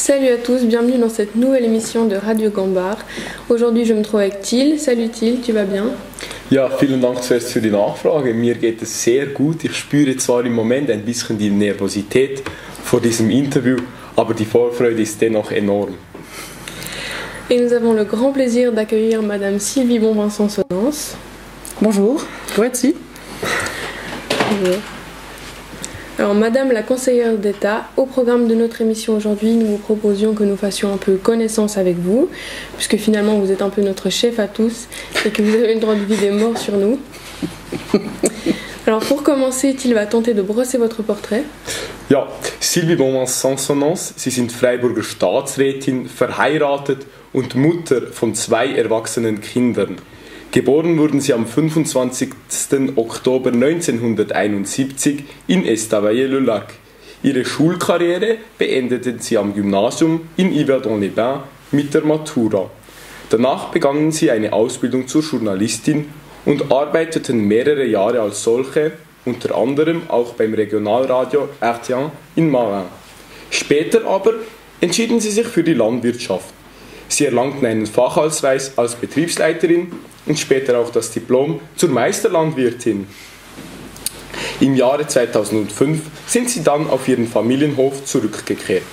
Salut à tous, bienvenue dans cette nouvelle émission de Radio Gambach. Aujourd'hui, je me trouve avec Thiel. Salut Thiel, tu vas bien? Ja, vielen Dank zuerst für die Nachfrage. Mir geht es sehr gut. Ich spüre zwar im Moment ein bisschen die Nervosität vor diesem Interview, aber die Vorfreude ist dennoch enorm. Et nous avons le grand plaisir d'accueillir Madame Sylvie Bonvincent-Sonnens. Bonjour, Goetzi. Bonjour. Alors, Madame la conseillère d'État, au programme de notre émission aujourd'hui, nous vous proposions que nous fassions un peu connaissance avec vous, puisque finalement vous êtes un peu notre chef à tous et que vous avez le droit de vie des morts sur nous. Alors, pour commencer, il va tenter de brosser votre portrait. Ja, Sylvie Bonvincent-Sonnens, Sie sind Freiburger Staatsrätin, verheiratet und Mutter von 2 erwachsenen Kindern. Geboren wurden sie am 25. Oktober 1971 in Estavayer-le-Lac. Ihre Schulkarriere beendeten sie am Gymnasium in Yverdon-les-Bains mit der Matura. Danach begannen sie eine Ausbildung zur Journalistin und arbeiteten mehrere Jahre als solche, unter anderem auch beim Regionalradio RT1 in Marin. Später aber entschieden sie sich für die Landwirtschaft. Sie erlangten einen Fachausweis als Betriebsleiterin und später auch das Diplom zur Meisterlandwirtin. Im Jahre 2005 sind sie dann auf ihren Familienhof zurückgekehrt.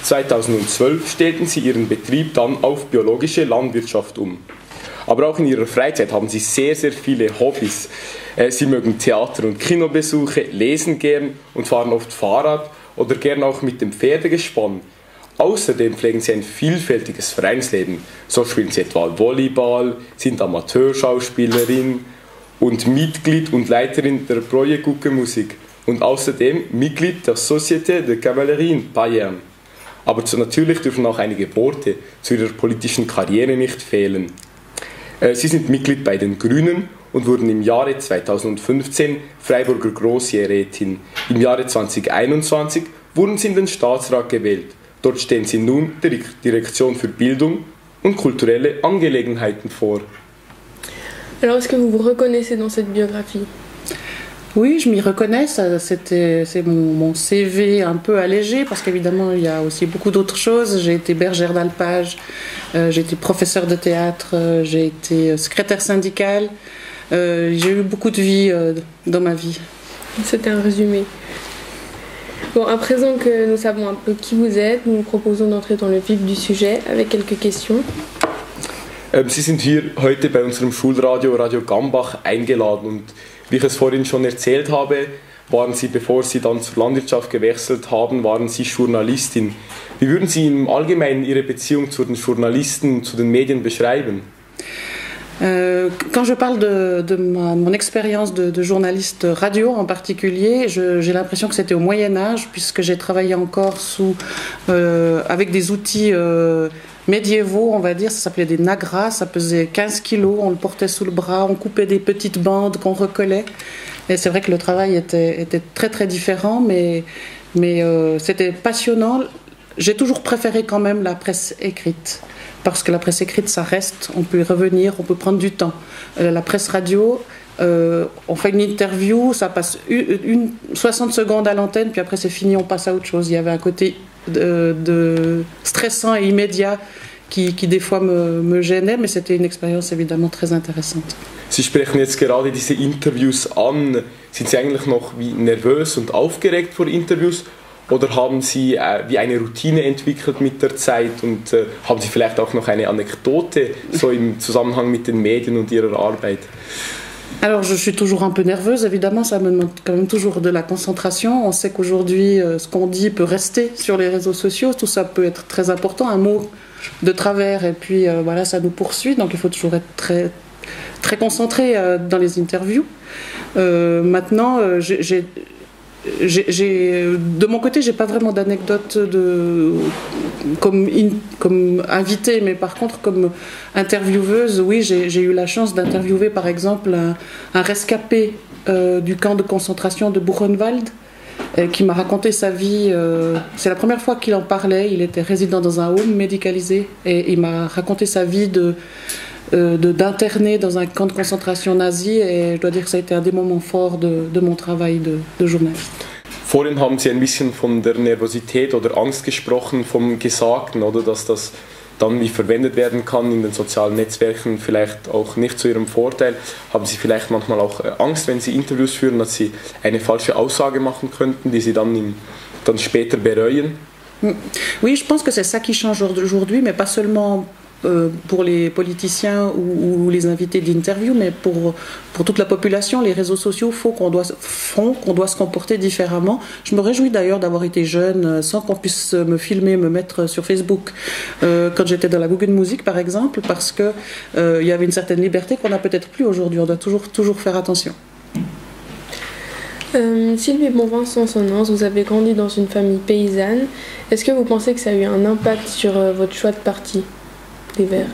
2012 stellten sie ihren Betrieb dann auf biologische Landwirtschaft um. Aber auch in ihrer Freizeit haben sie sehr, sehr viele Hobbys. Sie mögen Theater- und Kinobesuche, lesen gern und fahren oft Fahrrad oder gern auch mit dem Pferdegespann. Außerdem pflegen sie ein vielfältiges Vereinsleben. So spielen sie etwa Volleyball, sind Amateurschauspielerin und Mitglied und Leiterin der Projekt Gute Musik und außerdem Mitglied der Société de Cavalerie in Payerne. Aber natürlich dürfen auch einige Worte zu ihrer politischen Karriere nicht fehlen. Sie sind Mitglied bei den Grünen und wurden im Jahre 2015 Freiburger Grossrätin. Im Jahre 2021 wurden sie in den Staatsrat gewählt. Dort stehen sie nun der Direktion für Bildung und kulturelle Angelegenheiten vor. Alors, est-ce que vous vous reconnaissez dans cette biographie? Oui, je m'y reconnais, c'est mon CV un peu allégé parce qu'évidemment il y a aussi beaucoup d'autres choses. J'ai été bergère d'alpage, j'ai été professeure de théâtre, j'ai été secrétaire syndicale, j'ai eu beaucoup de vie dans ma vie. C'était un résumé. Bon, à présent que nous savons un peu qui vous êtes, nous vous proposons d'entrer dans le vif du sujet avec quelques questions. Sie sind hier heute bei unserem Schulradio Radio Gambach eingeladen und wie ich es vorhin schon erzählt habe, waren Sie, bevor Sie dann zur Landwirtschaft gewechselt haben, waren Sie Journalistin. Wie würden Sie im Allgemeinen Ihre Beziehung zu den Journalisten, zu den Medien beschreiben? Quand je parle de mon expérience de journaliste radio en particulier, j'ai l'impression que c'était au Moyen-Âge, puisque j'ai travaillé encore avec des outils médiévaux, on va dire. Ça s'appelait des nagras, ça pesait 15 kilos, on le portait sous le bras, on coupait des petites bandes qu'on recollait. Et c'est vrai que le travail était très très différent, mais c'était passionnant. J'ai toujours préféré quand même la presse écrite. Parce que la presse écrite, ça reste, on peut y revenir, on peut prendre du temps. La presse radio, on fait une interview, ça passe 60 secondes à l'antenne, puis après c'est fini, on passe à autre chose. Il y avait un côté de stressant et immédiat qui des fois me gênait, mais c'était une expérience évidemment très intéressante. Sie sprechen jetzt gerade diese Interviews an. Sind Sie eigentlich noch wie nervös und aufgeregt vor Interviews? Oder haben Sie wie eine Routine entwickelt mit der Zeit und haben Sie vielleicht auch noch eine Anekdote so im Zusammenhang mit den Medien und Ihrer Arbeit? Alors je suis toujours un peu nerveuse, évidemment ça me demande quand même toujours de la concentration. On sait qu'aujourd'hui ce qu'on dit peut rester sur les réseaux sociaux, tout ça peut être très important, un mot de travers et puis voilà ça nous poursuit, donc il faut toujours être très, très concentré dans les interviews. Maintenant de mon côté, j'ai pas vraiment d'anecdote comme invitée, mais par contre comme intervieweuse, oui, j'ai eu la chance d'interviewer par exemple un rescapé du camp de concentration de Buchenwald qui m'a raconté sa vie. C'est la première fois qu'il en parlait. Il était résident dans un home médicalisé et il m'a raconté sa vie d'interné dans un camp de concentration nazi, et je dois dire que ça a été un des moments forts de mon travail de journaliste. Vorhin haben Sie ein bisschen von der Nervosität oder Angst gesprochen, vom Gesagten, oder dass das dann wie verwendet werden kann in den sozialen Netzwerken, vielleicht auch nicht zu Ihrem Vorteil. Haben Sie vielleicht manchmal auch Angst, wenn Sie Interviews führen, dass Sie eine falsche Aussage machen könnten, die Sie dann später bereuen? Oui, je pense que c'est ça qui change aujourd'hui, mais pas seulement pour les politiciens ou les invités d'interview, mais pour toute la population. Les réseaux sociaux font qu'on doit se comporter différemment. Je me réjouis d'ailleurs d'avoir été jeune sans qu'on puisse me filmer, me mettre sur Facebook quand j'étais dans la Guggenmusik par exemple, parce que il y avait une certaine liberté qu'on n'a peut-être plus aujourd'hui. On doit toujours faire attention. Sylvie Bonvincent-Sonnens, vous avez grandi dans une famille paysanne. Est-ce que vous pensez que ça a eu un impact sur votre choix de parti des Verts?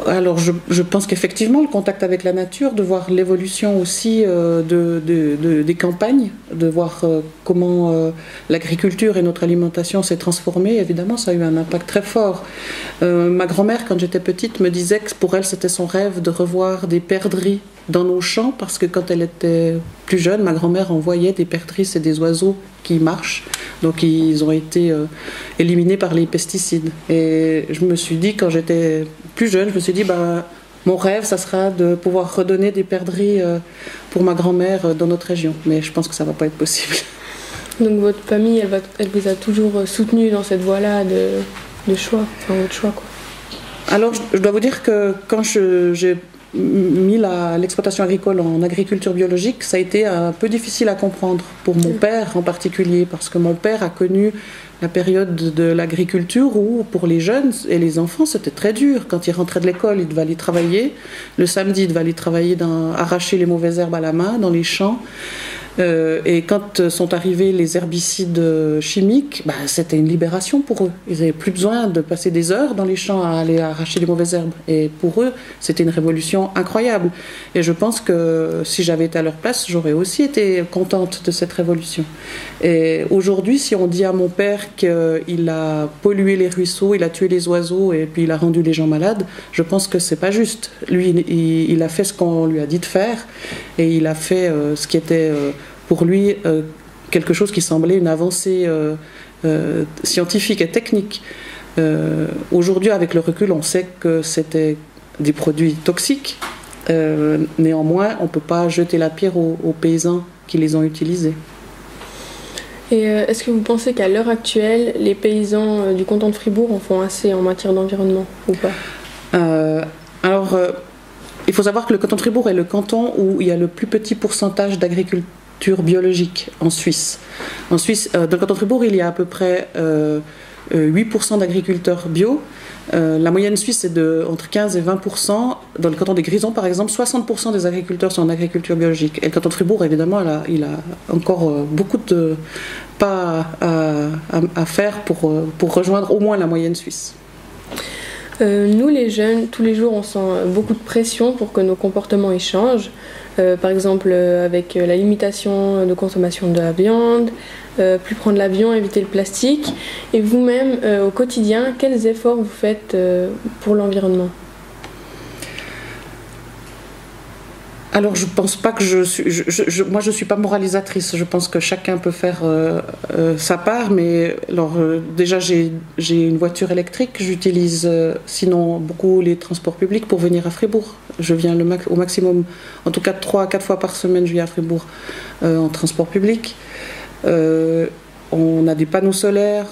Alors je pense qu'effectivement le contact avec la nature, de voir l'évolution aussi des campagnes, de voir comment l'agriculture et notre alimentation s'est transformée, évidemment ça a eu un impact très fort. Ma grand-mère quand j'étais petite me disait que pour elle c'était son rêve de revoir des perdrix dans nos champs, parce que quand elle était plus jeune, ma grand-mère en voyait des perdrix, c'est des oiseaux qui marchent, donc ils ont été éliminés par les pesticides. Et je me suis dit, quand j'étais plus jeune, je me suis dit, mon rêve, ça sera de pouvoir redonner des perdrix pour ma grand-mère dans notre région. Mais je pense que ça ne va pas être possible. Donc votre famille, elle vous a toujours soutenu dans cette voie-là de choix, enfin votre choix, quoi. Alors je dois vous dire que quand j'ai mis l'exploitation agricole en agriculture biologique, ça a été un peu difficile à comprendre pour mon père en particulier, parce que mon père a connu la période de l'agriculture où pour les jeunes et les enfants c'était très dur. Quand ils rentraient de l'école, ils devaient aller travailler. Le samedi, ils devaient aller travailler arracher les mauvaises herbes à la main dans les champs. Et quand sont arrivés les herbicides chimiques, c'était une libération pour eux. Ils n'avaient plus besoin de passer des heures dans les champs à aller arracher les mauvaises herbes. Et pour eux, c'était une révolution incroyable. Et je pense que si j'avais été à leur place, j'aurais aussi été contente de cette révolution. Et aujourd'hui, si on dit à mon père qu'il a pollué les ruisseaux, il a tué les oiseaux et puis il a rendu les gens malades, je pense que c'est pas juste. Lui, il a fait ce qu'on lui a dit de faire et il a fait ce qui était pour lui quelque chose qui semblait une avancée scientifique et technique. Aujourd'hui, avec le recul, on sait que c'était des produits toxiques. Néanmoins, on ne peut pas jeter la pierre aux paysans qui les ont utilisés. Et est-ce que vous pensez qu'à l'heure actuelle, les paysans du canton de Fribourg en font assez en matière d'environnement ou pas? Il faut savoir que le canton de Fribourg est le canton où il y a le plus petit pourcentage d'agriculture biologique en Suisse. En Suisse, dans le canton de Fribourg, il y a à peu près 8% d'agriculteurs bio. La moyenne suisse est entre 15 et 20%. Dans le canton des Grisons, par exemple, 60% des agriculteurs sont en agriculture biologique. Et le canton de Fribourg, évidemment, il a encore beaucoup de pas à faire pour rejoindre au moins la moyenne suisse. Nous, les jeunes, tous les jours, on sent beaucoup de pression pour que nos comportements y changent. Par exemple, avec la limitation de consommation de la viande, plus prendre l'avion, éviter le plastique. Et vous-même, au quotidien, quels efforts vous faites pour l'environnement? Alors, je pense pas que moi, je suis pas moralisatrice. Je pense que chacun peut faire sa part. Mais déjà, j'ai une voiture électrique. J'utilise sinon beaucoup les transports publics pour venir à Fribourg. Je viens au maximum, en tout cas 3 à 4 fois par semaine, je viens à Fribourg en transport public. On a des panneaux solaires.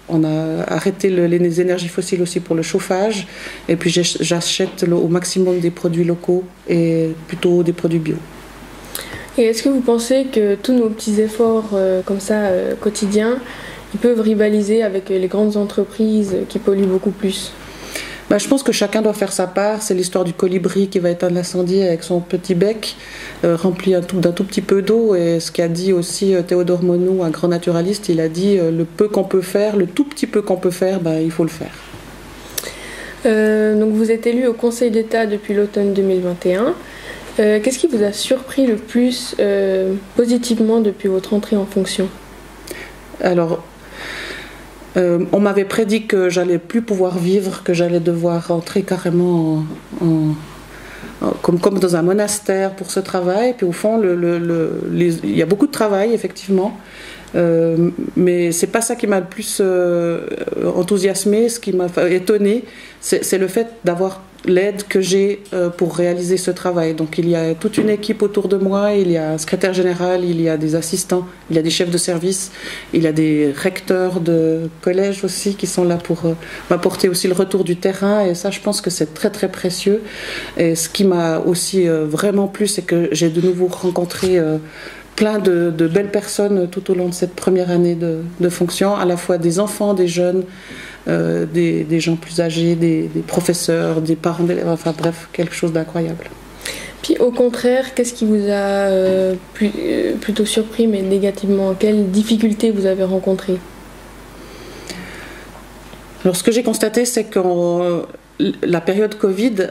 On a arrêté les énergies fossiles aussi pour le chauffage. Et puis j'achète au maximum des produits locaux et plutôt des produits bio. Et est-ce que vous pensez que tous nos petits efforts comme ça quotidiens, ils peuvent rivaliser avec les grandes entreprises qui polluent beaucoup plus? Je pense que chacun doit faire sa part. C'est l'histoire du colibri qui va éteindre l'incendie avec son petit bec rempli d'un tout petit peu d'eau. Et ce qu'a dit aussi Théodore Monod, un grand naturaliste, il a dit le peu qu'on peut faire, le tout petit peu qu'on peut faire, il faut le faire. Donc vous êtes élu au Conseil d'État depuis l'automne 2021. Qu'est-ce qui vous a surpris le plus positivement depuis votre entrée en fonction? Alors, on m'avait prédit que j'allais plus pouvoir vivre, que j'allais devoir rentrer carrément comme dans un monastère pour ce travail. Puis au fond, il y a beaucoup de travail, effectivement. Mais c'est pas ça qui m'a le plus enthousiasmé, ce qui m'a étonné, c'est le fait d'avoir l'aide que j'ai pour réaliser ce travail. Donc il y a toute une équipe autour de moi, il y a un secrétaire général, il y a des assistants, il y a des chefs de service, il y a des recteurs de collèges aussi qui sont là pour m'apporter aussi le retour du terrain, et ça je pense que c'est très très précieux. Et ce qui m'a aussi vraiment plu, c'est que j'ai de nouveau rencontré plein de belles personnes tout au long de cette première année de fonction, à la fois des enfants, des jeunes, des gens plus âgés, des professeurs, des parents d'élèves, enfin bref, quelque chose d'incroyable. Puis au contraire, qu'est-ce qui vous a plutôt surpris, mais négativement? Quelles difficultés vous avez rencontrées? Alors ce que j'ai constaté, c'est que la période Covid,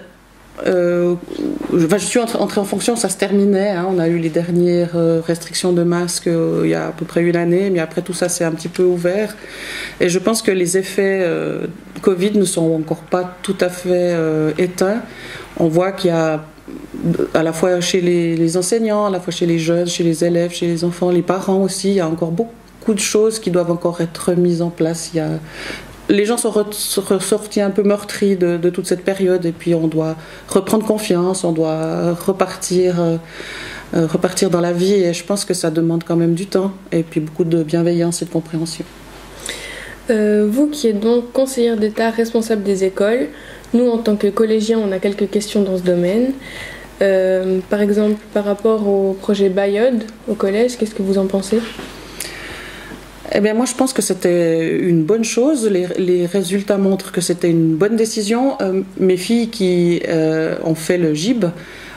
je suis entrée en fonction, ça se terminait, hein, on a eu les dernières restrictions de masques il y a à peu près une année, mais après tout ça s'est un petit peu ouvert, et je pense que les effets Covid ne sont encore pas tout à fait éteints. On voit qu'il y a à la fois chez les enseignants, à la fois chez les jeunes, chez les élèves, chez les enfants, les parents aussi, il y a encore beaucoup de choses qui doivent encore être mises en place. Les gens sont ressortis un peu meurtris de toute cette période, et puis on doit reprendre confiance, on doit repartir dans la vie, et je pense que ça demande quand même du temps et puis beaucoup de bienveillance et de compréhension. Vous qui êtes donc conseillère d'État responsable des écoles, nous en tant que collégiens on a quelques questions dans ce domaine. Par exemple, par rapport au projet Bayode au collège, qu'est-ce que vous en pensez ? Eh bien, moi, je pense que c'était une bonne chose. Les résultats montrent que c'était une bonne décision. Mes filles qui ont fait le GIB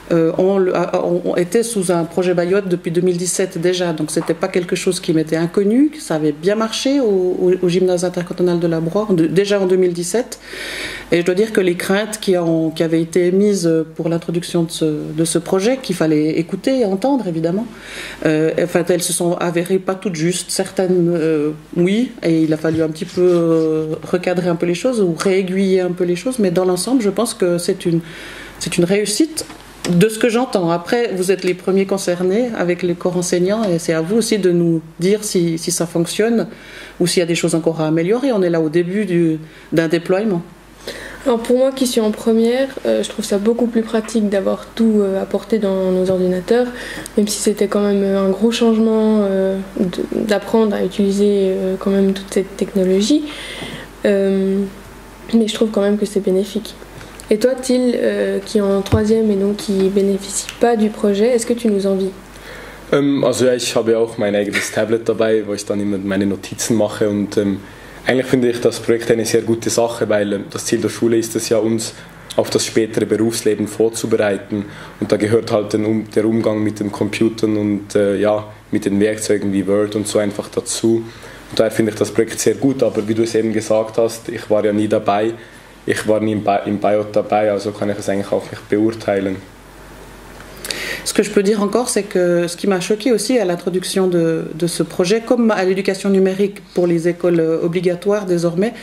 ont été sous un projet Bayode depuis 2017 déjà. Donc, c'était pas quelque chose qui m'était inconnu. Ça avait bien marché au gymnase intercantonal de la Broye, déjà en 2017. Et je dois dire que les craintes qui avaient été émises pour l'introduction de ce projet, qu'il fallait écouter et entendre, évidemment, elles se sont avérées pas toutes justes. Certaines, oui, et il a fallu un petit peu recadrer un peu les choses ou réaiguiller un peu les choses. Mais dans l'ensemble, je pense que c'est une réussite. De ce que j'entends. Après, vous êtes les premiers concernés avec les corps enseignants, et c'est à vous aussi de nous dire si ça fonctionne ou s'il y a des choses encore à améliorer. On est là au début d'un déploiement. Alors pour moi qui suis en première, je trouve ça beaucoup plus pratique d'avoir tout apporté dans nos ordinateurs, même si c'était quand même un gros changement d'apprendre à utiliser quand même toute cette technologie. Mais je trouve quand même que c'est bénéfique. Et toi, Till, qui est en troisième et donc qui bénéficie pas du projet, est-ce que tu nous envies? Also ja, ich habe ja auch mein eigenes Tablet dabei, wo ich dann immer meine Notizen mache, und eigentlich finde ich das Projekt eine sehr gute Sache, weil das Ziel der Schule ist es ja, uns auf das spätere Berufsleben vorzubereiten, und da gehört halt der Umgang mit den Computern und mit den Werkzeugen wie Word und so einfach dazu. Und daher finde ich das Projekt sehr gut, aber wie du es eben gesagt hast, ich war ja nie dabei. Ich war nie im Bayode dabei, also kann ich es eigentlich auch nicht beurteilen. Ce que je peux dire encore, c'est que ce qui m'a choqué aussi à l'introduction de ce projet, comme à l'éducation numérique pour les écoles obligatoires désormais,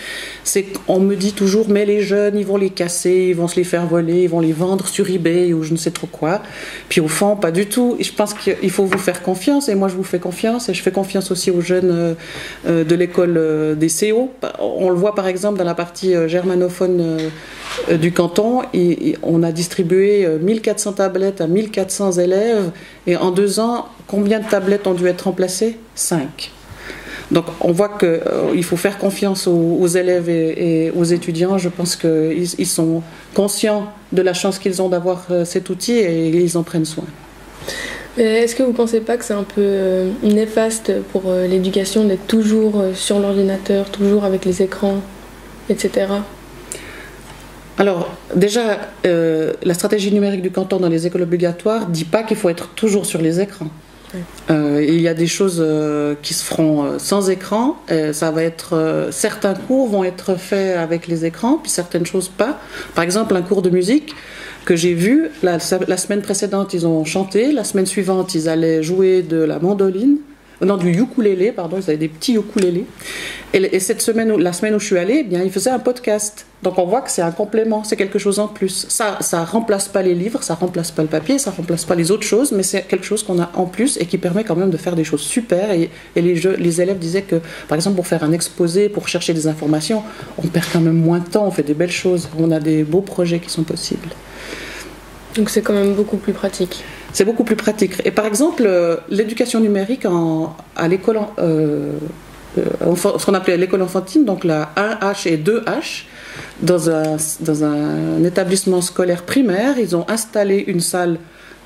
c'est qu'on me dit toujours mais les jeunes ils vont les casser, ils vont se les faire voler, ils vont les vendre sur eBay ou je ne sais trop quoi. Puis au fond pas du tout. Je pense qu'il faut vous faire confiance, et moi je vous fais confiance, et je fais confiance aussi aux jeunes de l'école des CO. On le voit par exemple dans la partie germanophone du canton, et on a distribué 1400 tablettes à 1400 élèves, et en 2 ans, combien de tablettes ont dû être remplacées? 5. Donc on voit qu'il faut faire confiance aux élèves et aux étudiants. Je pense qu'ils sont conscients de la chance qu'ils ont d'avoir cet outil, et ils en prennent soin. Mais est-ce que vous ne pensez pas que c'est un peu néfaste pour l'éducation d'être toujours sur l'ordinateur, toujours avec les écrans, etc. Alors, déjà, la stratégie numérique du canton dans les écoles obligatoires ne dit pas qu'il faut être toujours sur les écrans. Il y a des choses qui se feront sans écran. Ça va être, certains cours vont être faits avec les écrans, puis certaines choses pas. Par exemple, un cours de musique que j'ai vu, la semaine précédente, ils ont chanté. La semaine suivante, ils allaient jouer de la mandoline. non, du ukulélé, pardon, ils avaient des petits ukulélés. Et cette semaine, la semaine où je suis allée, eh bien, ils faisaient un podcast. Donc on voit que c'est un complément, c'est quelque chose en plus. Ça remplace pas les livres, ça remplace pas le papier, ça remplace pas les autres choses, mais c'est quelque chose qu'on a en plus et qui permet quand même de faire des choses super. Et les élèves disaient que, par exemple, pour faire un exposé, pour chercher des informations, on perd quand même moins de temps, on fait des belles choses, on a des beaux projets qui sont possibles. Donc c'est quand même beaucoup plus pratique. C'est beaucoup plus pratique. Et par exemple, l'éducation numérique à l'école, ce qu'on appelait l'école enfantine, donc la 1H et 2H, dans un établissement scolaire primaire, ils ont installé une salle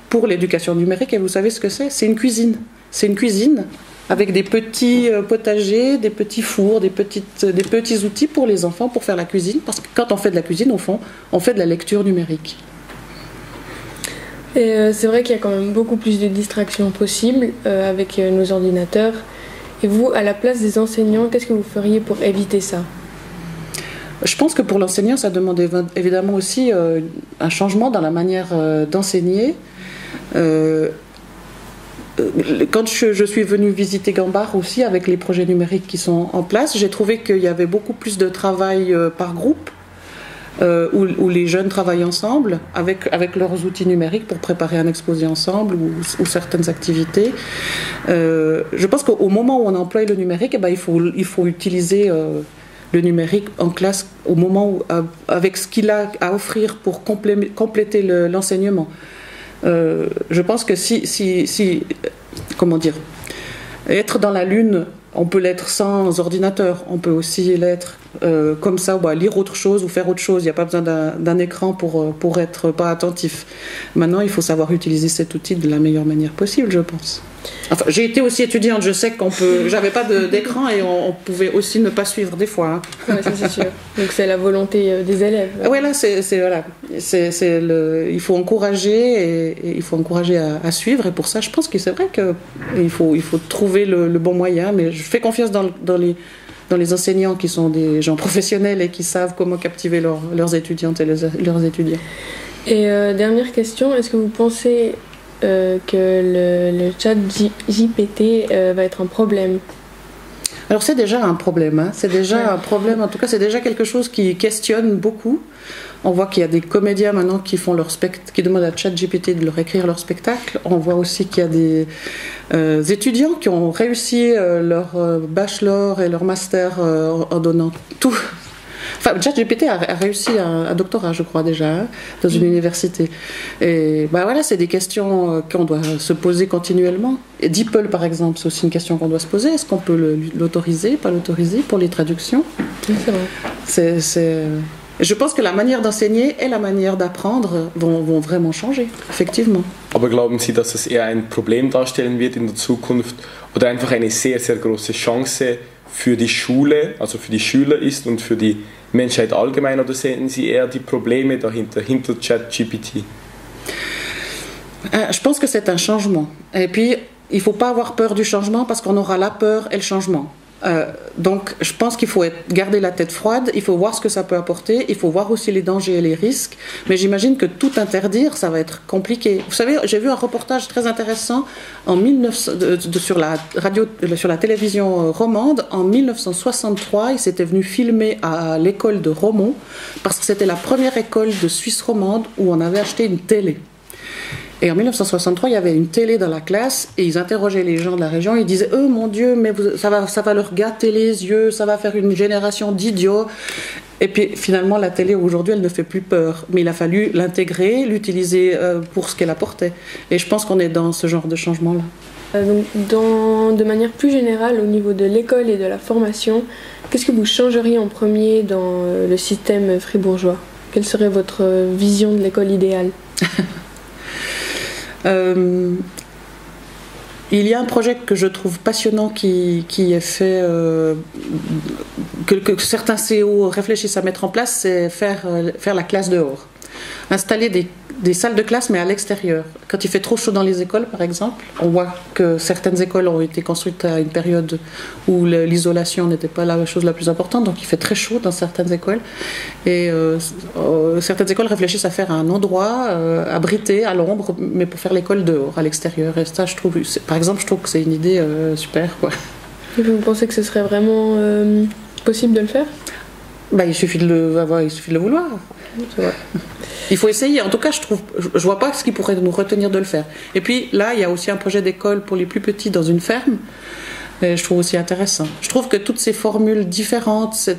pour l'éducation numérique. Et vous savez ce que c'est? C'est une cuisine. C'est une cuisine avec des petits potagers, des petits fours, des petits outils pour les enfants pour faire la cuisine. Parce que quand on fait de la cuisine, au fond, on fait de la lecture numérique. Et c'est vrai qu'il y a quand même beaucoup plus de distractions possibles avec nos ordinateurs. Et vous, à la place des enseignants, qu'est-ce que vous feriez pour éviter ça? Je pense que pour l'enseignant, ça demande évidemment aussi un changement dans la manière d'enseigner. Quand je suis venue visiter Gambart aussi, avec les projets numériques qui sont en place, j'ai trouvé qu'il y avait beaucoup plus de travail par groupe. Où les jeunes travaillent ensemble avec leurs outils numériques pour préparer un exposé ensemble ou certaines activités. Je pense qu'au moment où on emploie le numérique, eh ben, il faut utiliser le numérique en classe au moment où, avec ce qu'il a à offrir pour compléter l'enseignement. Je pense que comment dire, être dans la lune, on peut l'être sans ordinateur, on peut aussi l'être comme ça, lire autre chose ou faire autre chose. Il n'y a pas besoin d'un écran pour être pas attentif. Maintenant, il faut savoir utiliser cet outil de la meilleure manière possible, je pense. Enfin, j'ai été aussi étudiante, je sais j'avais pas d'écran et on pouvait aussi ne pas suivre des fois. Hein. Ouais, ça c'est sûr. Donc c'est la volonté des élèves. Ouais, là, il faut encourager et il faut encourager à suivre. Et pour ça, je pense que c'est vrai qu'il faut trouver le bon moyen. Mais je fais confiance dans les enseignants qui sont des gens professionnels et qui savent comment captiver leurs étudiantes et leurs étudiants. Et dernière question, est-ce que vous pensez que le chat GPT va être un problème? Alors c'est déjà un problème, hein. C'est déjà un problème, en tout cas c'est déjà quelque chose qui questionne beaucoup. On voit qu'il y a des comédiens maintenant qui demandent à ChatGPT de leur écrire leur spectacle. On voit aussi qu'il y a des étudiants qui ont réussi leur bachelor et leur master en donnant tout. Enfin, ChatGPT a réussi un doctorat, je crois déjà, hein, dans une université. Et voilà, c'est des questions qu'on doit se poser continuellement. Et DeepL, par exemple, c'est aussi une question qu'on doit se poser. Est-ce qu'on peut l'autoriser, pas l'autoriser pour les traductions? Oui, c'est vrai. Je pense que la manière d'enseigner et la manière d'apprendre vont vraiment changer, effectivement. Aber glauben Sie, dass es eher ein Problem darstellen wird in der Zukunft oder einfach eine sehr, sehr große Chance für die Schule, also für die Schüler ist und für die Menschheit allgemein, oder sehen Sie eher die Probleme dahinter, hinter ChatGPT? Je pense que c'est un changement. Et puis, il ne faut pas avoir peur du changement parce qu'on aura la peur et le changement. Donc je pense qu'il faut garder la tête froide, il faut voir ce que ça peut apporter, il faut voir aussi les dangers et les risques, mais j'imagine que tout interdire, ça va être compliqué. Vous savez, j'ai vu un reportage très intéressant sur la télévision romande en 1963. Ils s'étaient venus filmer à l'école de Romont parce que c'était la première école de Suisse romande où on avait acheté une télé. Et en 1963, il y avait une télé dans la classe et ils interrogeaient les gens de la région. Ils disaient « Oh mon Dieu, mais ça va leur gâter les yeux, ça va faire une génération d'idiots. » Et puis finalement, la télé aujourd'hui, elle ne fait plus peur. Mais il a fallu l'intégrer, l'utiliser pour ce qu'elle apportait. Et je pense qu'on est dans ce genre de changement-là. De manière plus générale, au niveau de l'école et de la formation, qu'est-ce que vous changeriez en premier dans le système fribourgeois? Quelle serait votre vision de l'école idéale? Il y a un projet que je trouve passionnant qui est fait, que certains CEO réfléchissent à mettre en place, c'est faire la classe dehors. installer des salles de classe, mais à l'extérieur. Quand il fait trop chaud dans les écoles, par exemple, on voit que certaines écoles ont été construites à une période où l'isolation n'était pas la chose la plus importante, donc il fait très chaud dans certaines écoles. Et certaines écoles réfléchissent à faire un endroit abrité à l'ombre, mais pour faire l'école dehors, à l'extérieur. Et ça, je trouve que c'est une idée super, quoi. Et vous pensez que ce serait vraiment possible de le faire ? Il suffit de le vouloir. C'est vrai. Il faut essayer. En tout cas, je vois pas ce qui pourrait nous retenir de le faire. Et puis là, il y a aussi un projet d'école pour les plus petits dans une ferme. Et je trouve aussi intéressant. Je trouve que toutes ces formules différentes,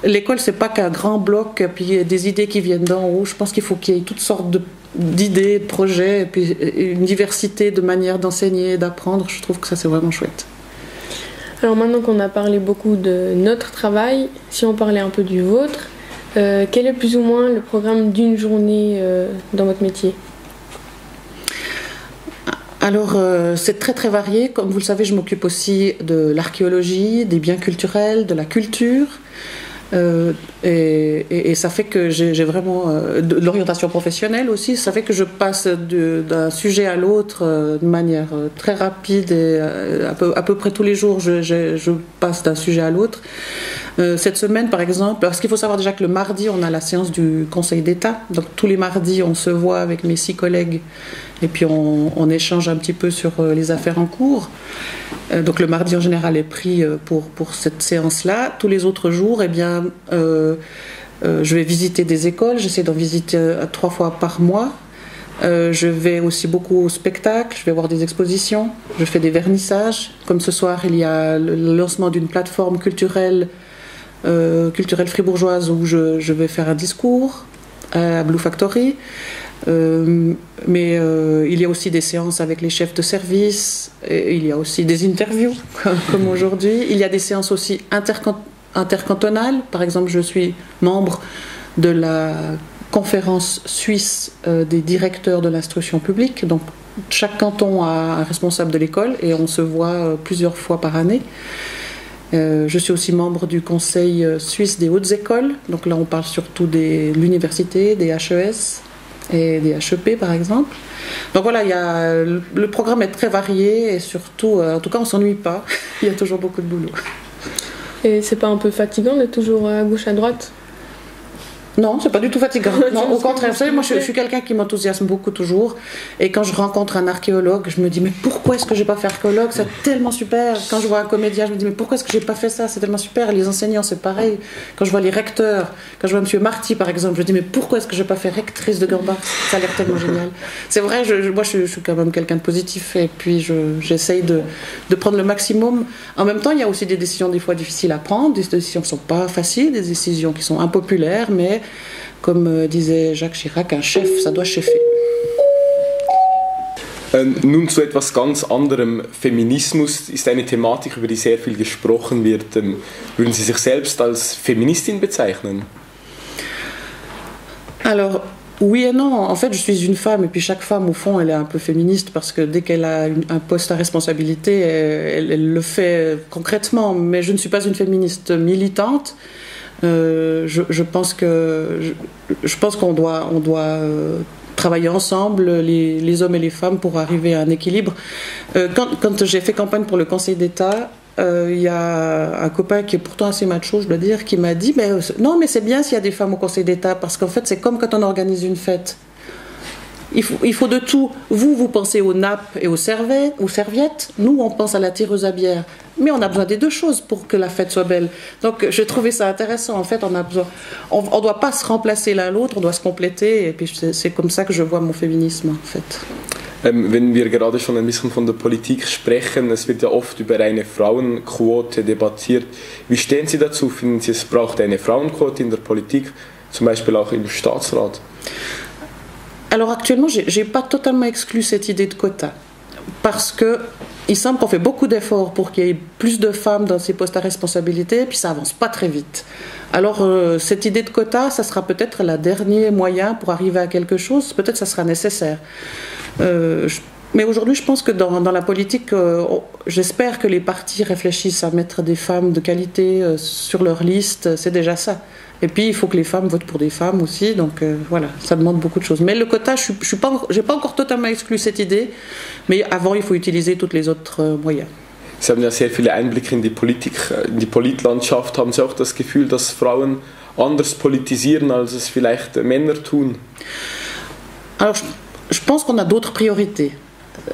l'école, c'est pas qu'un grand bloc, puis des idées qui viennent d'en haut. Je pense qu'il faut qu'il y ait toutes sortes d'idées, de projets, et puis une diversité de manières d'enseigner, d'apprendre. Je trouve que ça, c'est vraiment chouette. Alors maintenant qu'on a parlé beaucoup de notre travail, si on parlait un peu du vôtre, quel est plus ou moins le programme d'une journée dans votre métier ? Alors, c'est très très varié. Comme vous le savez, je m'occupe aussi de l'archéologie, des biens culturels, de la culture. Et ça fait que j'ai vraiment de l'orientation professionnelle aussi. Ça fait que je passe d'un sujet à l'autre de manière très rapide et à peu près tous les jours je passe d'un sujet à l'autre. Cette semaine par exemple, parce qu'il faut savoir déjà que le mardi on a la séance du Conseil d'État, donc tous les mardis on se voit avec mes 6 collègues et puis on échange un petit peu sur les affaires en cours. Donc le mardi en général est pris pour cette séance-là. Tous les autres jours, je vais visiter des écoles. J'essaie d'en visiter 3 fois par mois. Je vais aussi beaucoup au spectacle. Je vais voir des expositions. Je fais des vernissages. Comme ce soir, il y a le lancement d'une plateforme culturelle fribourgeoise où je vais faire un discours à Blue Factory. Mais il y a aussi des séances avec les chefs de service, et il y a aussi des interviews comme aujourd'hui. Il y a des séances aussi intercantonales. Par exemple, je suis membre de la conférence suisse des directeurs de l'instruction publique. Donc chaque canton a un responsable de l'école et on se voit plusieurs fois par année. Je suis aussi membre du conseil suisse des hautes écoles. Donc là on parle surtout de l'université, des HES et des HEP par exemple. Donc voilà, le programme est très varié et surtout, en tout cas on ne s'ennuie pas, il y a toujours beaucoup de boulot. Et c'est pas un peu fatigant d'être toujours à gauche à droite ? Non, c'est pas du tout fatigant. Non, au contraire, vous savez, moi je suis quelqu'un qui m'enthousiasme beaucoup toujours. Et quand je rencontre un archéologue, je me dis mais pourquoi est-ce que j'ai pas fait archéologue ? C'est tellement super. Quand je vois un comédien, je me dis mais pourquoi est-ce que j'ai pas fait ça ? C'est tellement super. Les enseignants, c'est pareil. Quand je vois les recteurs, quand je vois Monsieur Marty par exemple, je me dis mais pourquoi est-ce que j'ai pas fait rectrice de Gorbach ? Ça a l'air tellement génial. C'est vrai, moi je suis quand même quelqu'un de positif et puis j'essaye de prendre le maximum. En même temps, il y a aussi des décisions des fois difficiles à prendre. Des décisions qui sont pas faciles, des décisions qui sont impopulaires, mais comme disait Jacques Chirac, un chef, ça doit chefer. Nun zu etwas ganz anderem. Feminismus ist eine Thematik, über die sehr viel gesprochen wird. Würden Sie sich selbst als Feministin bezeichnen? Alors, oui et non. En fait, je suis une femme, et puis chaque femme, au fond, elle est un peu féministe, parce que dès qu'elle a un poste à responsabilité, elle le fait concrètement. Mais je ne suis pas une féministe militante. Je pense qu'on doit travailler ensemble, les hommes et les femmes, pour arriver à un équilibre. Quand j'ai fait campagne pour le Conseil d'État, il y a un copain qui est pourtant assez macho, je dois dire, qui m'a dit non, mais c'est bien s'il y a des femmes au Conseil d'État, parce qu'en fait c'est comme quand on organise une fête. Il faut de tout. Vous pensez aux nappes et aux serviettes. Nous, on pense à la tireuse à bière. Mais on a besoin des deux choses pour que la fête soit belle. Donc, j'ai trouvé ça intéressant. En fait, on a besoin. On ne doit pas se remplacer l'un l'autre, on doit se compléter. Et puis, c'est comme ça que je vois mon féminisme, en fait. Wenn wir gerade schon ein bisschen von der Politik sprechen, es wird ja oft über eine Frauenquote debattiert. Wie stehen Sie dazu? Finden Sie, es braucht eine Frauenquote in der Politik, zum Beispiel auch im Staatsrat? Alors actuellement, j'ai pas totalement exclu cette idée de quota, parce que il semble qu'on fait beaucoup d'efforts pour qu'il y ait plus de femmes dans ces postes à responsabilité, puis ça avance pas très vite. Alors cette idée de quota, ça sera peut-être le dernier moyen pour arriver à quelque chose. Peut-être ça sera nécessaire. Mais aujourd'hui, je pense que dans la politique, j'espère que les partis réfléchissent à mettre des femmes de qualité sur leur liste, c'est déjà ça. Et puis, il faut que les femmes votent pour des femmes aussi, donc voilà, ça demande beaucoup de choses. Mais le quota, je n'ai pas encore totalement exclu cette idée, mais avant, il faut utiliser tous les autres moyens. Sie haben ja sehr viele Einblicke in die Politik, in die Politlandschaft. Haben Sie auch das Gefühl, dass Frauen anders politisieren, als es vielleicht Männer tun? Alors, je pense qu'on a d'autres priorités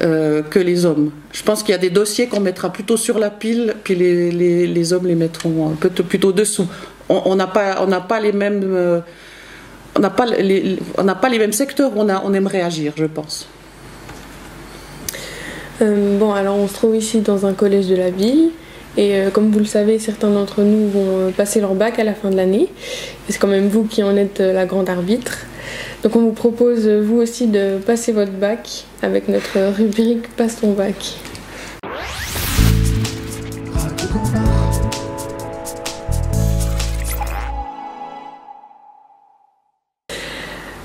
que les hommes. Je pense qu'il y a des dossiers qu'on mettra plutôt sur la pile, puis les hommes les mettront un peu plutôt dessous. On n'a pas les mêmes, on n'a pas les mêmes secteurs où on aimerait agir, je pense. Bon, alors on se trouve ici dans un collège de la ville et comme vous le savez, certains d'entre nous vont passer leur bac à la fin de l'année. Et c'est quand même vous qui en êtes la grande arbitre. Donc on vous propose vous aussi de passer votre bac avec notre rubrique Passe ton bac.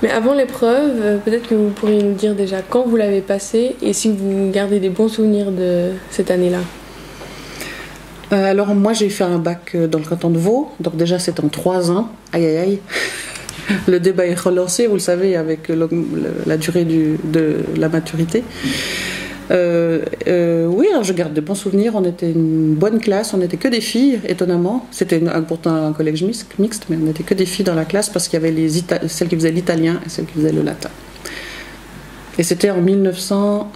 Mais avant l'épreuve, peut-être que vous pourriez nous dire déjà quand vous l'avez passé et si vous gardez des bons souvenirs de cette année-là. Alors moi j'ai fait un bac dans le canton de Vaud, donc déjà c'est en 3 ans, aïe aïe aïe. Le débat est relancé, vous le savez, avec la durée de la maturité. Oui, alors je garde de bons souvenirs. On était une bonne classe, on n'était que des filles, étonnamment. C'était pourtant un collège mixte, mais on n'était que des filles dans la classe parce qu'il y avait celles qui faisaient l'italien et celles qui faisaient le latin. Et c'était en 1900.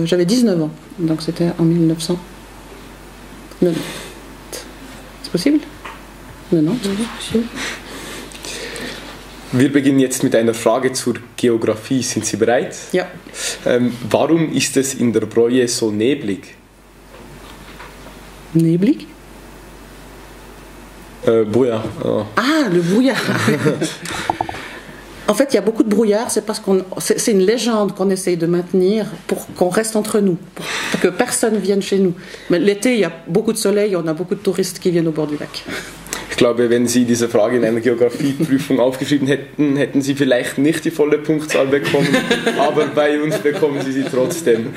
J'avais 19 ans, donc c'était en 1990. C'est possible? 90. Oui, possible. Wir beginnen jetzt mit einer Frage zur Geografie. Sind Sie bereit? Ja. Warum ist es in der Broye so neblig? Neblig? Brouillard. Oh. Ah, le brouillard. En fait, il y a beaucoup de brouillard, c'est parce c'est une légende qu'on essaye de maintenir pour qu'on reste entre nous, pour que personne vienne chez nous. Mais l'été, il y a beaucoup de soleil, on a beaucoup de touristes qui viennent au bord du lac. Ich glaube, wenn Sie diese Frage in einer Geografieprüfung aufgeschrieben hätten, hätten Sie vielleicht nicht die volle Punktzahl bekommen, aber bei uns bekommen Sie sie trotzdem.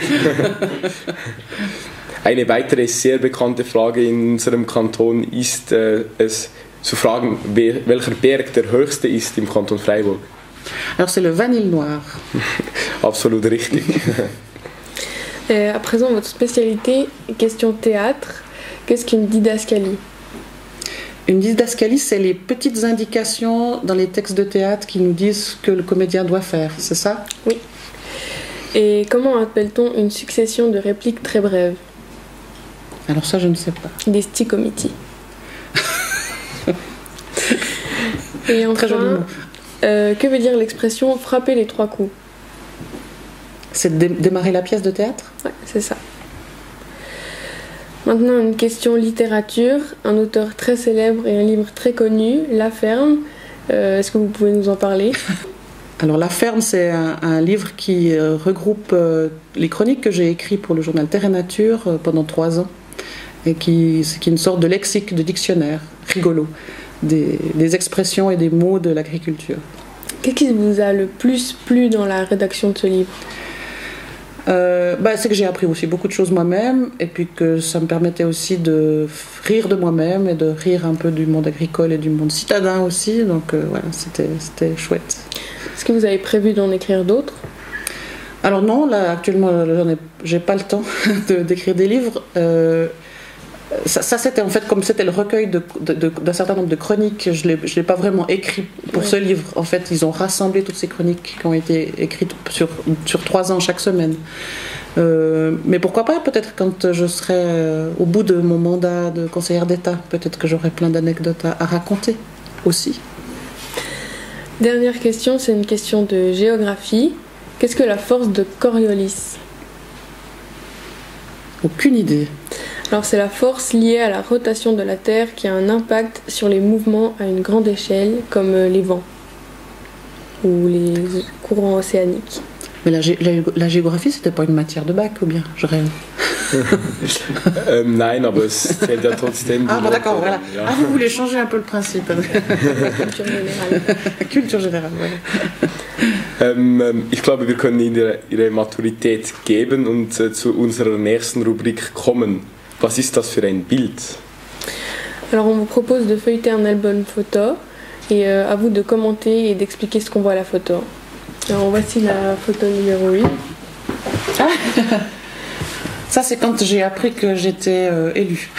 Eine weitere sehr bekannte Frage in unserem Kanton ist es zu fragen, welcher Berg der höchste ist im Kanton Freiburg. Alors c'est le Vanille Noir. Absolut richtig. À présent, votre spécialité, question théâtre. Qu'est-ce qu'une didascalie? Une didascalie, c'est les petites indications dans les textes de théâtre qui nous disent ce que le comédien doit faire, c'est ça? Oui. Et comment appelle-t-on une succession de répliques très brèves? Alors ça, je ne sais pas. Des stichomitis. Et enfin, que veut dire l'expression frapper les 3 coups? C'est démarrer la pièce de théâtre? Ouais, c'est ça. Maintenant, une question littérature. Un auteur très célèbre et un livre très connu, La Ferme. Est-ce que vous pouvez nous en parler? Alors La Ferme, c'est un livre qui regroupe les chroniques que j'ai écrites pour le journal Terre et Nature pendant 3 ans. Et qui est une sorte de lexique, de dictionnaire rigolo, des expressions et des mots de l'agriculture. Qu'est-ce qui vous a le plus plu dans la rédaction de ce livre? C'est que j'ai appris aussi beaucoup de choses moi-même et puis que ça me permettait aussi de rire de moi-même et de rire un peu du monde agricole et du monde citadin aussi, donc voilà, c'était chouette. Est-ce que vous avez prévu d'en écrire d'autres? Alors non, là actuellement j'ai pas le temps d'écrire des livres. Ça c'était en fait, comme c'était le recueil d'un certain nombre de chroniques, je l'ai pas vraiment écrit pour ce livre. En fait, ils ont rassemblé toutes ces chroniques qui ont été écrites sur 3 ans chaque semaine. Mais pourquoi pas, peut-être quand je serai au bout de mon mandat de conseillère d'État, peut-être que j'aurai plein d'anecdotes à raconter aussi. Dernière question, c'est une question de géographie. Qu'est-ce que la force de Coriolis? Aucune idée. Alors c'est la force liée à la rotation de la Terre qui a un impact sur les mouvements à une grande échelle, comme les vents ou les courants océaniques. Mais la géographie, c'était pas une matière de bac, ou bien? Je rêve. Nein, aber es zählt ja trotzdem. Ah, bon, d'accord, voilà. Ja. Ah, vous voulez changer un peu le principe. Culture générale. Culture générale, voilà. Ich glaube, wir können Ihre Maturität geben und zu unserer nächsten Rubrik kommen. Was ist das für ein Bild? Alors on vous propose de feuilleter un album photo et à vous de commenter et d'expliquer ce qu'on voit à la photo. Alors voici la photo numéro 8. Ah, ça c'est quand j'ai appris que j'étais élue.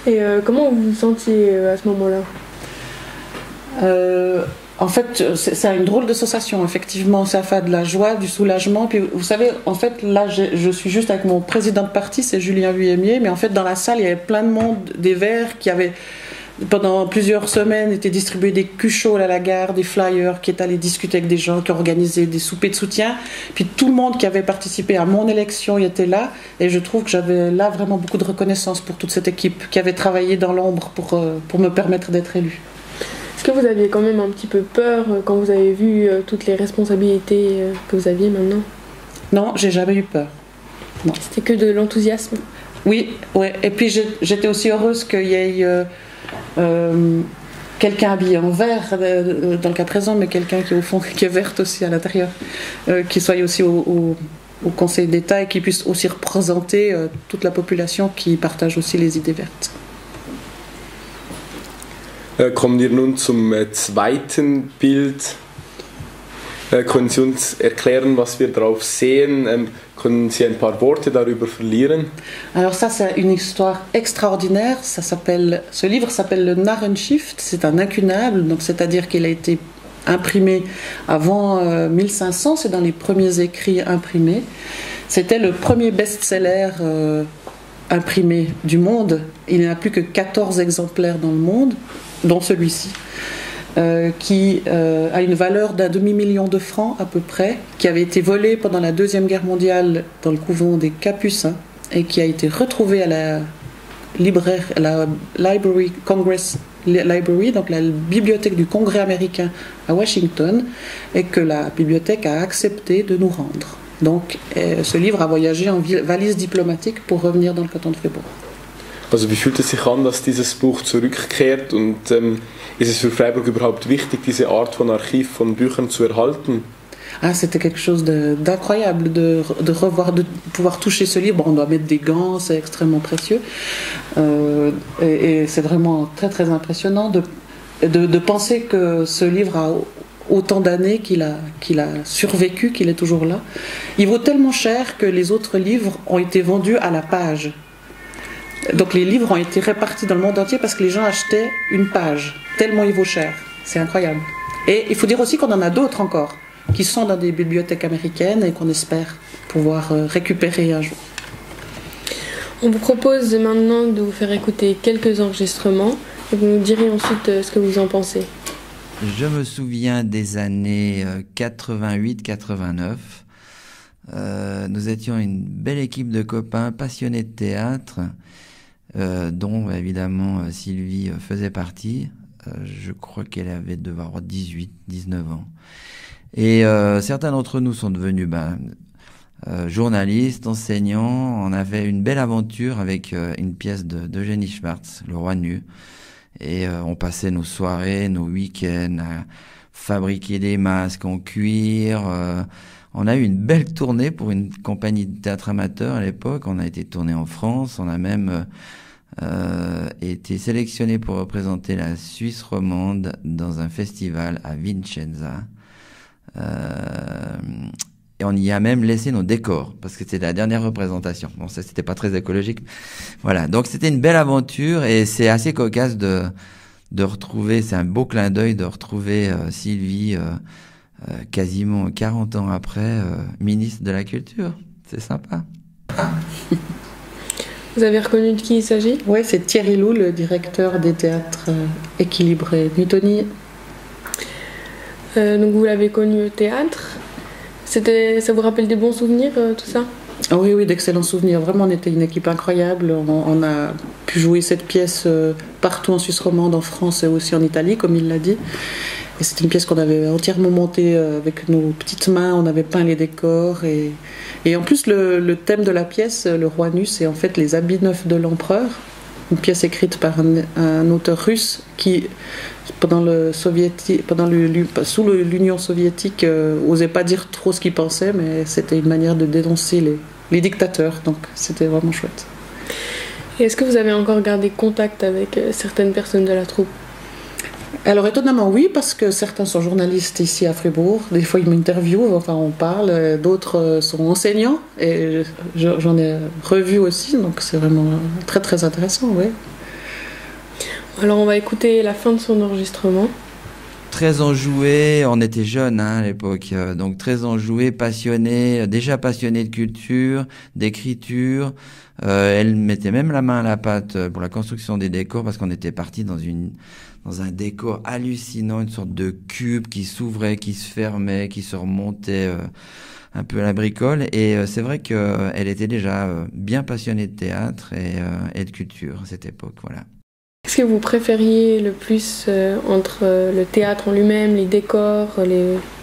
Et comment vous vous sentiez à ce moment-là? En fait, c'est une drôle de sensation, effectivement. Ça fait de la joie, du soulagement. Puis, vous savez, en fait, là, je suis juste avec mon président de parti, c'est Julien Vuillemier. Mais en fait, dans la salle, il y avait plein de monde, des verres qui avaient, pendant plusieurs semaines, été distribués des cuchots à la gare, des flyers, qui étaient allés discuter avec des gens, qui organisaient des soupers de soutien. Puis tout le monde qui avait participé à mon élection, il était là. Et je trouve que j'avais là vraiment beaucoup de reconnaissance pour toute cette équipe qui avait travaillé dans l'ombre pour me permettre d'être élue. Est-ce que vous aviez quand même un petit peu peur quand vous avez vu toutes les responsabilités que vous aviez maintenant? Non, j'ai jamais eu peur. Non. C'était que de l'enthousiasme? Oui, ouais. Et puis j'étais aussi heureuse qu'il y ait quelqu'un habillé en vert, dans le cas présent, mais quelqu'un qui est au fond, qui est verte aussi à l'intérieur, qui soit aussi au Conseil d'État et qui puisse aussi représenter toute la population qui partage aussi les idées vertes. Kommen wir nun zum zweiten Bild. Können Sie uns erklären, was wir darauf sehen? Können Sie ein paar Worte darüber verlieren? Alors ça, c'est une histoire extraordinaire. Ce livre s'appelle le Narrenschiff. C'est un incunable, donc c'est-à-dire qu'il a été imprimé avant 1500. C'est dans les premiers écrits imprimés. C'était le premier best-seller imprimé du monde. Il n'y en a plus que 14 exemplaires dans le monde, dont celui-ci, qui a une valeur d'1 demi-million de francs à peu près, qui avait été volé pendant la Deuxième Guerre mondiale dans le couvent des Capucins et qui a été retrouvé à la Library Congress Library, donc la bibliothèque du Congrès américain à Washington, et que la bibliothèque a accepté de nous rendre. Donc ce livre a voyagé en valise diplomatique pour revenir dans le canton de Fribourg. Also wie fühlt es sich an, dass dieses Buch zurückkehrt und ist es für Freiburg überhaupt wichtig, diese Art von Archiv von Büchern zu erhalten? Ah, c'était quelque chose d'incroyable de revoir, de pouvoir toucher ce livre. Bon, on doit mettre des gants, c'est extrêmement précieux et c'est vraiment très très impressionnant de penser que ce livre a autant d'années, qu'il a survécu, qu'il est toujours là. Il vaut tellement cher que les autres livres ont été vendus à la page. Donc les livres ont été répartis dans le monde entier parce que les gens achetaient une page, tellement il vaut cher. C'est incroyable. Et il faut dire aussi qu'on en a d'autres encore, qui sont dans des bibliothèques américaines et qu'on espère pouvoir récupérer un jour. On vous propose maintenant de vous faire écouter quelques enregistrements et vous nous direz ensuite ce que vous en pensez. Je me souviens des années 88-89. Nous étions une belle équipe de copains passionnés de théâtre, dont évidemment Sylvie faisait partie. Je crois qu'elle devait avoir 18-19 ans. Et certains d'entre nous sont devenus journalistes, enseignants. On avait une belle aventure avec une pièce d'Eugénie Schwartz, Le Roi Nu. Et on passait nos soirées, nos week-ends à fabriquer des masques en cuir. On a eu une belle tournée pour une compagnie de théâtre amateur à l'époque. On a été tourné en France. On a même été sélectionné pour représenter la Suisse romande dans un festival à Vicenza. Et on y a même laissé nos décors parce que c'était la dernière représentation. Bon, ça c'était pas très écologique. Voilà, donc c'était une belle aventure et c'est assez cocasse de retrouver, c'est un beau clin d'œil de retrouver Sylvie quasiment 40 ans après ministre de la Culture. C'est sympa. Vous avez reconnu de qui il s'agit? Oui, c'est Thierry Lou, le directeur des théâtres équilibrés Newtoniens. Donc vous l'avez connu au théâtre. Ça vous rappelle des bons souvenirs, tout ça? Oui, oui, d'excellents souvenirs. Vraiment, on était une équipe incroyable. On a pu jouer cette pièce partout en Suisse romande, en France et aussi en Italie, comme il l'a dit. Et c'était une pièce qu'on avait entièrement montée avec nos petites mains. On avait peint les décors. Et en plus, le thème de la pièce, Le Roi Nu, c'est en fait les habits neufs de l'empereur. une pièce écrite par un auteur russe qui, sous l'Union soviétique, osait pas dire trop ce qu'il pensait, mais c'était une manière de dénoncer les dictateurs. Donc c'était vraiment chouette. Et est-ce que vous avez encore gardé contact avec certaines personnes de la troupe? Alors étonnamment oui, parce que certains sont journalistes ici à Fribourg, des fois ils m'interviewent, enfin on parle, d'autres sont enseignants et j'en ai revu aussi, donc c'est vraiment très très intéressant, oui. Alors on va écouter la fin de son enregistrement. Très enjoué, on était jeunes à l'époque, donc très enjoué, passionné, déjà passionné de culture, d'écriture. Elle mettait même la main à la pâte pour la construction des décors parce qu'on était parti dans un décor hallucinant, une sorte de cube qui s'ouvrait, qui se fermait, qui se remontait un peu à la bricole. Et c'est vrai qu'elle était déjà bien passionnée de théâtre et de culture à cette époque, voilà. Qu'est-ce que vous préfériez le plus entre le théâtre en lui-même, les décors,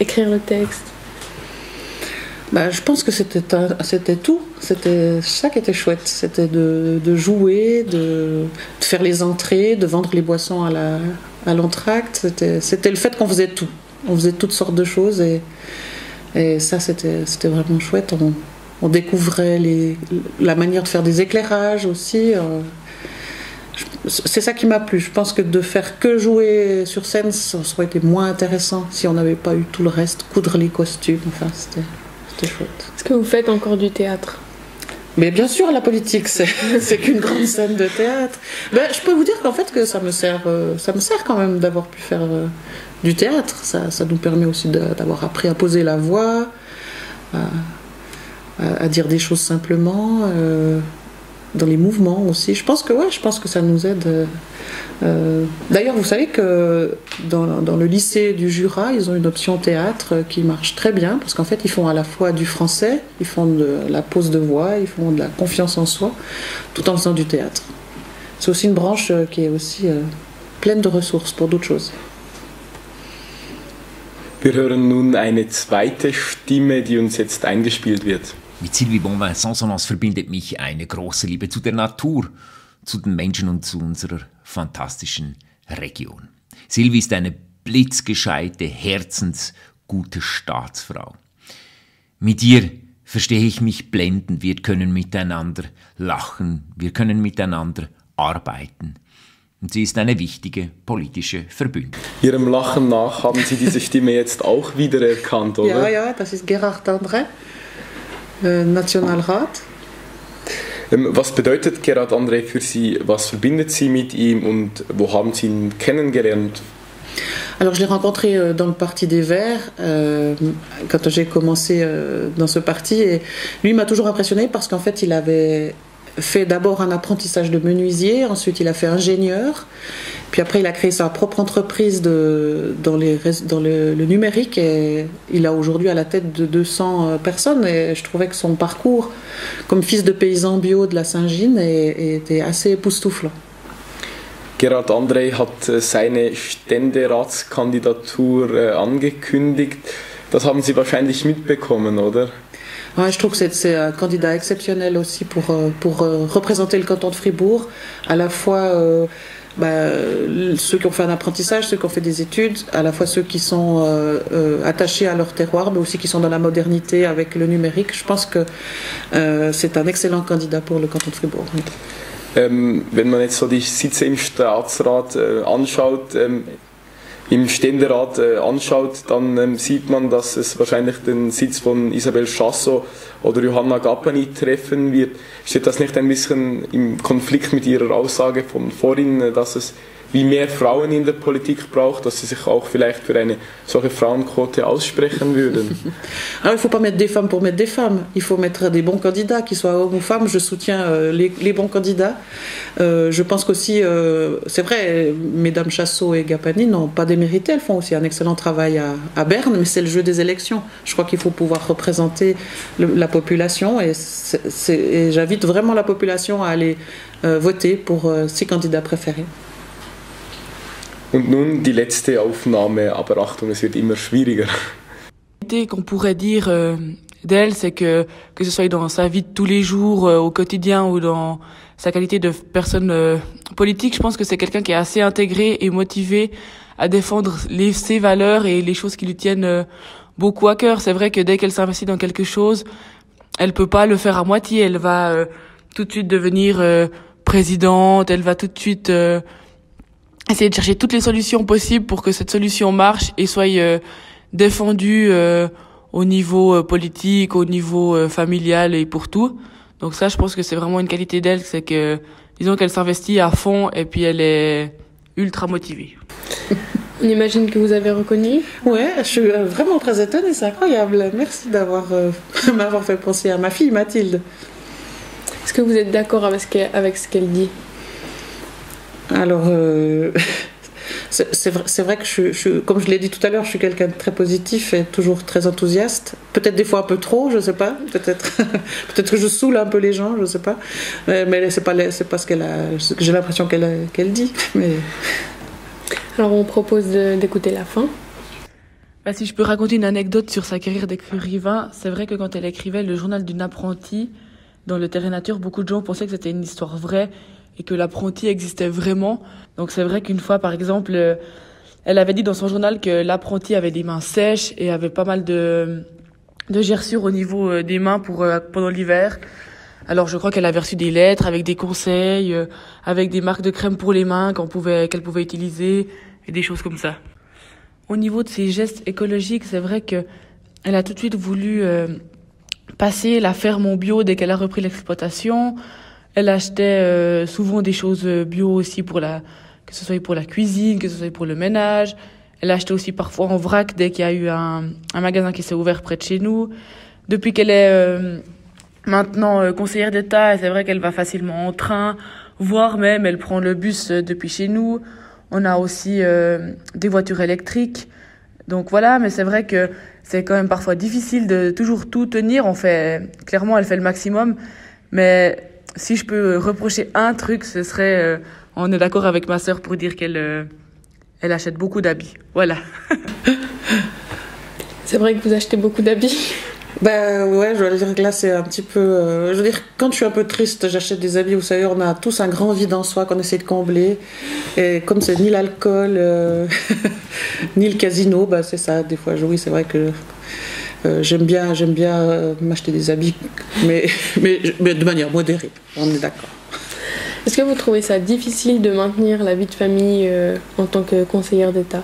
écrire le texte? Je pense que c'était tout. Ça qui était chouette. C'était de jouer, de faire les entrées, de vendre les boissons à l'entracte. C'était le fait qu'on faisait tout. On faisait toutes sortes de choses et ça, c'était vraiment chouette. On découvrait la manière de faire des éclairages aussi. C'est ça qui m'a plu. Je pense que de faire que jouer sur scène, ça aurait été moins intéressant si on n'avait pas eu tout le reste, coudre les costumes. Enfin, c'était chouette. Est-ce que vous faites encore du théâtre? Mais bien sûr, la politique, c'est qu'une grande scène de théâtre. Je peux vous dire qu'en fait, que ça me sert quand même d'avoir pu faire du théâtre. Ça nous permet aussi d'avoir appris à poser la voix, à dire des choses simplement. Dans les mouvements aussi. Je pense que ça nous aide. D'ailleurs, vous savez que dans le lycée du Jura, ils ont une option théâtre qui marche très bien, parce qu'en fait, ils font à la fois du français, ils font de la pose de voix, ils font de la confiance en soi, tout en faisant du théâtre. C'est aussi une branche qui est aussi pleine de ressources pour d'autres choses. Wir hören nun eine zweite Stimme, die uns jetzt eingespielt wird. Mit Sylvie Bonvin-Sansonance verbindet mich eine große Liebe zu der Natur, zu den Menschen und zu unserer fantastischen Region. Sylvie ist eine blitzgescheite, herzensgute Staatsfrau. Mit ihr verstehe ich mich blendend. Wir können miteinander lachen, wir können miteinander arbeiten. Und sie ist eine wichtige politische Verbündete. Ihrem Lachen nach haben Sie diese Stimme jetzt auch wiedererkannt, oder? Ja, das ist Gerhard André. Nationalrat. Was bedeutet Gerhard André für Sie? Was verbindet Sie mit ihm und wo haben Sie ihn kennengelernt? Alors je l'ai rencontré dans le parti des Verts quand j'ai commencé dans ce parti et lui m'a toujours impressionné parce qu'en fait il avait fait d'abord un apprentissage de menuisier, ensuite il a fait ingénieur, puis après il a créé sa propre entreprise dans le numérique et il a aujourd'hui à la tête de 200 personnes et je trouvais que son parcours comme fils de paysan bio de la Saint-Gine était assez époustouflant. Gerhard André hat seine Ständeratskandidatur angekündigt. Das haben Sie wahrscheinlich mitbekommen, oder? Ouais, je trouve que c'est un candidat exceptionnel aussi pour représenter le canton de Fribourg, à la fois ceux qui ont fait un apprentissage, ceux qui ont fait des études, à la fois ceux qui sont attachés à leur terroir, mais aussi qui sont dans la modernité avec le numérique. Je pense que c'est un excellent candidat pour le canton de Fribourg. Wenn man jetzt so die Sitze im Staatsrat anschaut, im Ständerat anschaut, dann sieht man, dass es wahrscheinlich den Sitz von Isabel Chassot oder Johanna Gappani treffen wird. Steht das nicht ein bisschen im Konflikt mit Ihrer Aussage von vorhin, dass es wie mehr Frauen in der Politik braucht, dass Sie sich auch vielleicht für eine solche Frauenquote aussprechen würden? Alors, il ne faut pas mettre des femmes pour mettre des femmes. Il faut mettre des bons candidats, qu'ils soient hommes ou femmes. Je soutiens les bons candidats. Je pense qu'aussi, c'est vrai, mesdames Chassot et Gappani n'ont pas démérité. Elles font aussi un excellent travail à Berne, mais c'est le jeu des élections. Je crois qu'il faut pouvoir représenter la population et j'invite vraiment la population à aller voter pour ses candidats préférés. Und nun die letzte Aufnahme, aber Achtung, es wird immer schwieriger. Qu'on pourrait dire d'elle, c'est que ce soit dans sa vie de tous les jours, au quotidien, ou dans sa qualité de personne politique, je pense que c'est quelqu'un qui est assez intégré et motivé à défendre ses valeurs et les choses qui lui tiennent beaucoup à cœur. C'est vrai que dès qu'elle s'investit dans quelque chose, elle peut pas le faire à moitié. Elle va tout de suite devenir présidente, elle va tout de suite essayer de chercher toutes les solutions possibles pour que cette solution marche et soit défendue au niveau politique, au niveau familial et pour tout. Donc ça, je pense que c'est vraiment une qualité d'elle, c'est que, disons qu'elle s'investit à fond et puis elle est ultra motivée. On imagine que vous avez reconnu. Ouais, je suis vraiment très étonnée, c'est incroyable. Merci d'avoir m'avoir fait penser à ma fille Mathilde. Est-ce que vous êtes d'accord avec ce qu'elle dit? Alors, c'est vrai que comme je l'ai dit tout à l'heure, je suis quelqu'un de très positif et toujours très enthousiaste. Peut-être des fois un peu trop, je sais pas. Peut-être que je saoule un peu les gens, je sais pas. Mais c'est pas ce qu'elle a. J'ai l'impression qu'elle dit. Mais alors on propose d'écouter la fin. Bah, si je peux raconter une anecdote sur sa carrière d'écrivain, c'est vrai que quand elle écrivait le journal d'une apprentie dans le Terre et Nature, beaucoup de gens pensaient que c'était une histoire vraie et que l'apprenti existait vraiment. Donc c'est vrai qu'une fois, par exemple, elle avait dit dans son journal que l'apprenti avait des mains sèches et avait pas mal de gerçures au niveau des mains pendant l'hiver. Alors je crois qu'elle avait reçu des lettres avec des conseils, avec des marques de crème pour les mains qu'elle pouvait utiliser et des choses comme ça. Au niveau de ses gestes écologiques, c'est vrai que elle a tout de suite voulu passer la ferme en bio dès qu'elle a repris l'exploitation. Elle achetait souvent des choses bio aussi que ce soit pour la cuisine, que ce soit pour le ménage. Elle achetait aussi parfois en vrac dès qu'il y a eu un magasin qui s'est ouvert près de chez nous. Depuis qu'elle est maintenant conseillère d'État, c'est vrai qu'elle va facilement en train, voire même elle prend le bus depuis chez nous. On a aussi des voitures électriques. Donc voilà, mais c'est vrai que c'est quand même parfois difficile de toujours tout tenir. Clairement, elle fait le maximum. Mais si je peux reprocher un truc, ce serait, on est d'accord avec ma sœur pour dire qu'elle achète beaucoup d'habits. Voilà. C'est vrai que vous achetez beaucoup d'habits. Ben ouais, je dois dire que là c'est un petit peu... je veux dire, quand je suis un peu triste, j'achète des habits. Vous savez, on a tous un grand vide en soi qu'on essaie de combler. Et comme c'est ni l'alcool, ni le casino, ben c'est ça. Des fois, oui, c'est vrai que j'aime bien m'acheter des habits, mais de manière modérée, on est d'accord. Est-ce que vous trouvez ça difficile de maintenir la vie de famille en tant que conseillère d'État?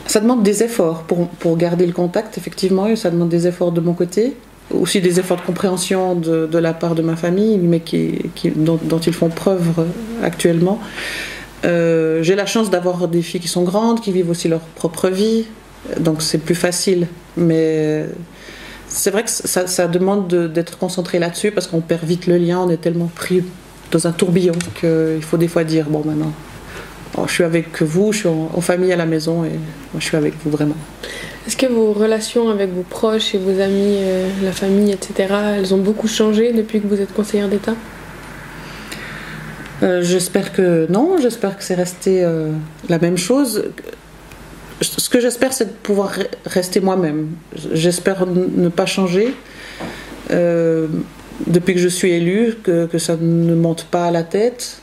Ça demande des efforts pour garder le contact, effectivement, et ça demande des efforts de mon côté, aussi des efforts de compréhension de la part de ma famille, mais dont ils font preuve actuellement. J'ai la chance d'avoir des filles qui sont grandes, qui vivent aussi leur propre vie, donc c'est plus facile. Mais c'est vrai que ça demande d'être concentré là-dessus, parce qu'on perd vite le lien, on est tellement pris dans un tourbillon qu'il faut des fois dire, bon maintenant... je suis avec vous, je suis en famille à la maison et moi je suis avec vous vraiment. Est-ce que vos relations avec vos proches et vos amis, la famille, etc., elles ont beaucoup changé depuis que vous êtes conseillère d'État? J'espère que non, j'espère que c'est resté la même chose. Ce que j'espère, c'est de pouvoir rester moi-même. J'espère ne pas changer. Depuis que je suis élue, que ça ne monte pas à la tête.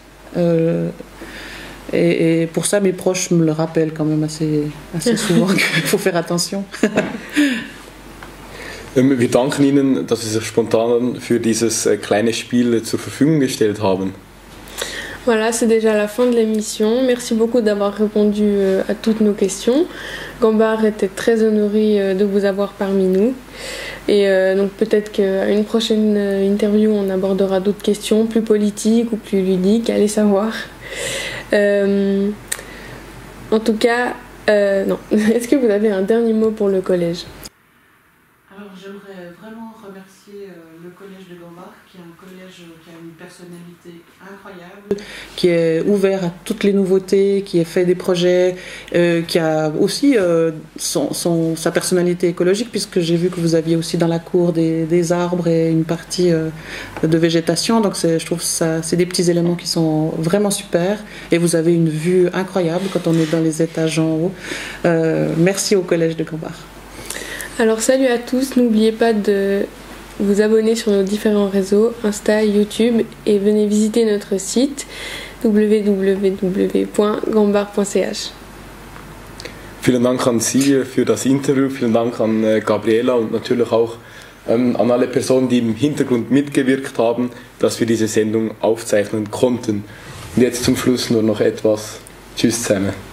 Et pour ça, mes proches me le rappellent quand même assez souvent qu'il faut faire attention. Wir danken Ihnen, dass Sie sich spontan für dieses kleine Spiel zur Verfügung gestellt haben. Voilà, c'est déjà la fin de l'émission. Merci beaucoup d'avoir répondu à toutes nos questions. Gambard était très honoré de vous avoir parmi nous. Et donc peut-être qu'à une prochaine interview, on abordera d'autres questions plus politiques ou plus ludiques, allez savoir. En tout cas, non. Est-ce que vous avez un dernier mot pour le collège? Alors j'aimerais vraiment remercier le collège de Gambard, qui est un collège qui a une personnalité incroyable, qui est ouvert à toutes les nouveautés, qui a fait des projets, qui a aussi sa personnalité écologique, puisque j'ai vu que vous aviez aussi dans la cour des arbres et une partie de végétation, donc je trouve ça c'est des petits éléments qui sont vraiment super, et vous avez une vue incroyable quand on est dans les étages en haut. Merci au collège de Gambard. Alors salut à tous, n'oubliez pas de vous abonner sur nos différents réseaux, Insta, YouTube, et venez visiter notre site www.gambar.ch. Vielen Dank an Sie für das Interview, vielen Dank an Gabriela und natürlich auch an alle Personen, die im Hintergrund mitgewirkt haben, dass wir diese Sendung aufzeichnen konnten. Und jetzt zum Schluss nur noch etwas. Tschüss zusammen.